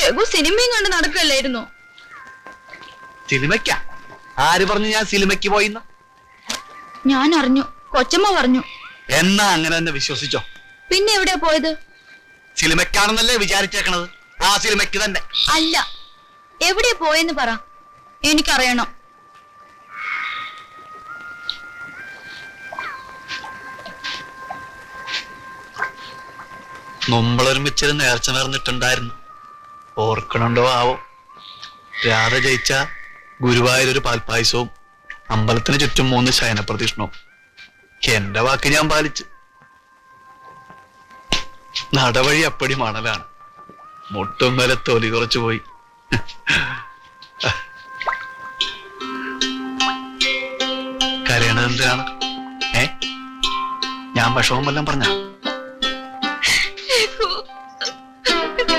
രഘു സിനിമയും കണ്ട് നടക്കല്ലായിരുന്നു. സിനിമയ്ക്കാ? ആര് പറഞ്ഞു ഞാൻ സിനിമയ്ക്ക് പോയിന്ന്? ഞാൻ അറിഞ്ഞു, കൊച്ചമ്മ പറഞ്ഞു. എന്നാ അങ്ങനെ തന്നെ വിശ്വസിച്ചോ. പിന്നെ എവിടെയാ പോയത്? സിനിമയ്ക്കാണെന്നല്ലേ വിചാരിച്ചേക്കണത്? ആ സിനിമയ്ക്ക് തന്നെ. അല്ല, എവിടെയാ പോയെന്ന് പറ, എനിക്കറിയണം. നമ്മളൊരുമിച്ചൊരു നേർച്ച നേർന്നിട്ടുണ്ടായിരുന്നു, ഓർക്കണുണ്ടോ ആവോ? രാധ ജയിച്ച ഗുരുവായൂരൊരു പാൽപ്പായസവും അമ്പലത്തിന് ചുറ്റും 3 ശയനപ്രദക്ഷിണവും. എന്റെ വാക്ക് ഞാൻ പാലിച്ചു. നടവഴി അപ്പടി മണലാണ്, മുട്ടും വരെ തൊലി കുറച്ചു പോയി. കരയണത് എന്തിനാണ്? ഞാൻ വിഷമം വല്ലതും പറഞ്ഞ?